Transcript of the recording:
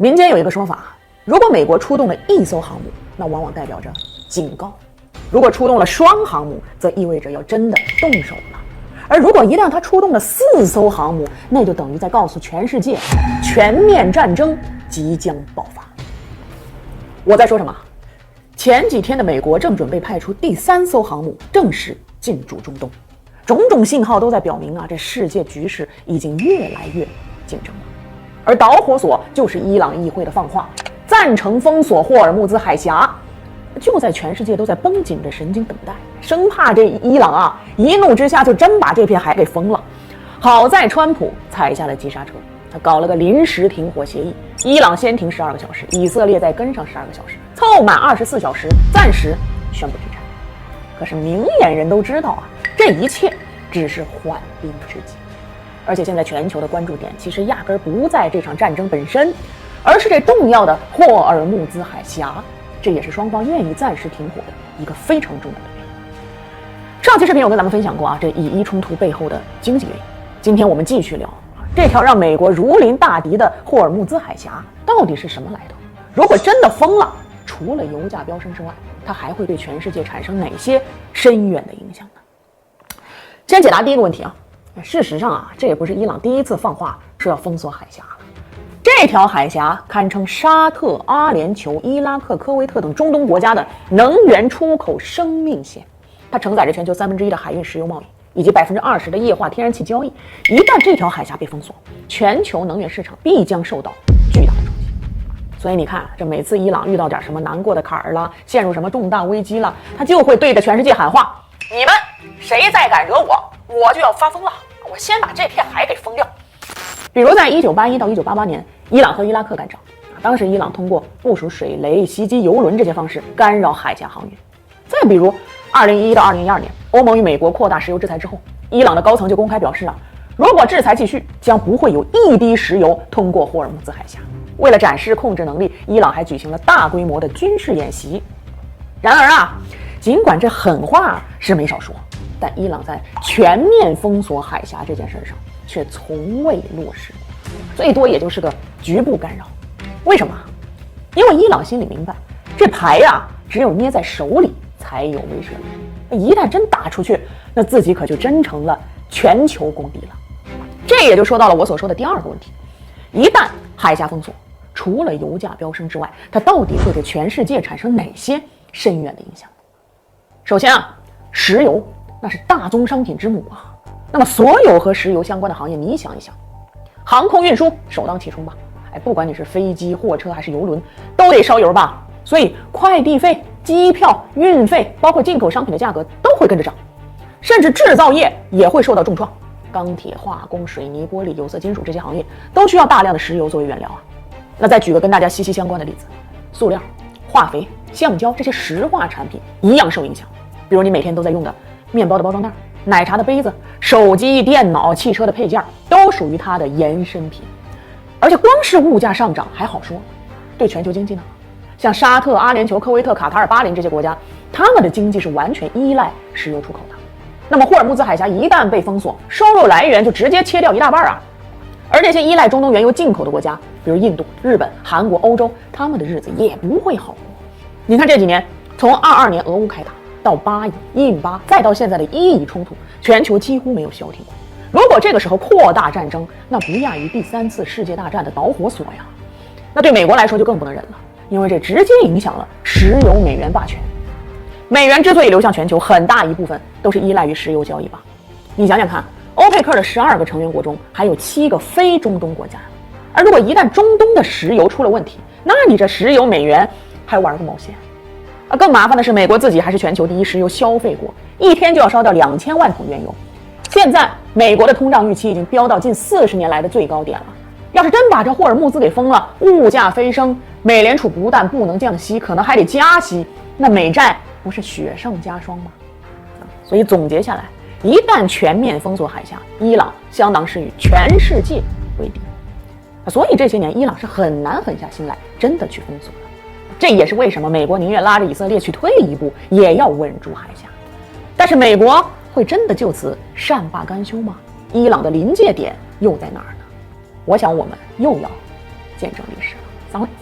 民间有一个说法，如果美国出动了1艘航母，那往往代表着警告；如果出动了双航母，则意味着要真的动手了。而如果一旦他出动了4艘航母，那就等于在告诉全世界，全面战争即将爆发。我在说什么？前几天的美国正准备派出第3艘航母正式进驻中东，种种信号都在表明这世界局势已经越来越紧张了。而导火索就是伊朗议会的放话，赞成封锁霍尔木兹海峡。就在全世界都在绷紧着神经等待，生怕这伊朗一怒之下就真把这片海给封了。好在川普踩下了急刹车，他搞了个临时停火协议，伊朗先停12个小时，以色列再跟上12个小时，凑满24小时，暂时宣布停战。可是明眼人都知道这一切只是缓兵之计。而且现在全球的关注点其实压根儿不在这场战争本身，而是这重要的霍尔木兹海峡。这也是双方愿意暂时停火的一个非常重要的原因。上期视频我跟咱们分享过这以伊冲突背后的经济原因。今天我们继续聊这条让美国如临大敌的霍尔木兹海峡到底是什么来头？如果真的封了，除了油价飙升之外，它还会对全世界产生哪些深远的影响呢？先解答第一个问题事实上这也不是伊朗第一次放话说要封锁海峡了。这条海峡堪称沙特、阿联酋、伊拉克、科威特等中东国家的能源出口生命线，它承载着全球1/3的海运石油贸易以及20%的液化天然气交易。一旦这条海峡被封锁，全球能源市场必将受到巨大的冲击。所以你看，这每次伊朗遇到点什么难过的坎儿了，陷入什么重大危机了，他就会对着全世界喊话：你们谁再敢惹我，我就要发疯了，我先把这片海给封掉。比如在1981到1988年，伊朗和伊拉克干仗，当时伊朗通过部署水雷、袭击油轮这些方式干扰海峡航运。再比如2011到2012年，欧盟与美国扩大石油制裁之后，伊朗的高层就公开表示如果制裁继续，将不会有一滴石油通过霍尔木兹海峡。为了展示控制能力，伊朗还举行了大规模的军事演习。然而尽管这狠话是没少说，但伊朗在全面封锁海峡这件事上却从未落实，最多也就是个局部干扰。为什么？因为伊朗心里明白，这牌只有捏在手里才有威慑力，一旦真打出去，那自己可就真成了全球公敌了。这也就说到了我所说的第二个问题：一旦海峡封锁，除了油价飙升之外，它到底会对全世界产生哪些深远的影响？首先石油那是大宗商品之母那么所有和石油相关的行业，你想一想，航空运输首当其冲吧。不管你是飞机、货车还是油轮，都得烧油吧。所以快递费、机票、运费，包括进口商品的价格都会跟着涨，甚至制造业也会受到重创。钢铁、化工、水泥、玻璃、有色金属这些行业都需要大量的石油作为原料那再举个跟大家息息相关的例子，塑料、化肥、橡胶这些石化产品一样受影响。比如你每天都在用的面包的包装袋、奶茶的杯子、手机、电脑、汽车的配件都属于它的衍生品。而且光是物价上涨还好说，对全球经济呢？像沙特、阿联酋、科威特、卡塔尔、巴林这些国家，他们的经济是完全依赖石油出口的。那么霍尔木兹海峡一旦被封锁，收入来源就直接切掉一大半而这些依赖中东原油进口的国家，比如印度、日本、韩国、欧洲，他们的日子也不会好过。你看这几年，从22年俄乌开打到巴以、印巴，再到现在的伊以冲突，全球几乎没有消停过。如果这个时候扩大战争，那不亚于第3次世界大战的导火索呀。那对美国来说就更不能忍了，因为这直接影响了石油美元霸权。美元之所以流向全球，很大一部分都是依赖于石油交易吧。你想想看，欧佩克的12个成员国中还有7个非中东国家，而如果一旦中东的石油出了问题，那你这石油美元还玩个毛线更麻烦的是，美国自己还是全球第1石油消费国，一天就要烧掉2000万桶原油。现在美国的通胀预期已经飙到近40年来的最高点了。要是真把这霍尔木兹给封了，物价飞升，美联储不但不能降息，可能还得加息，那美债不是雪上加霜吗？所以总结下来，一旦全面封锁海峡，伊朗相当是与全世界为敌。所以这些年伊朗是很难狠下心来真的去封锁的。这也是为什么美国宁愿拉着以色列去退一步，也要稳住海峡。但是美国会真的就此善罢甘休吗？伊朗的临界点又在哪儿呢？我想我们又要见证历史了。散会。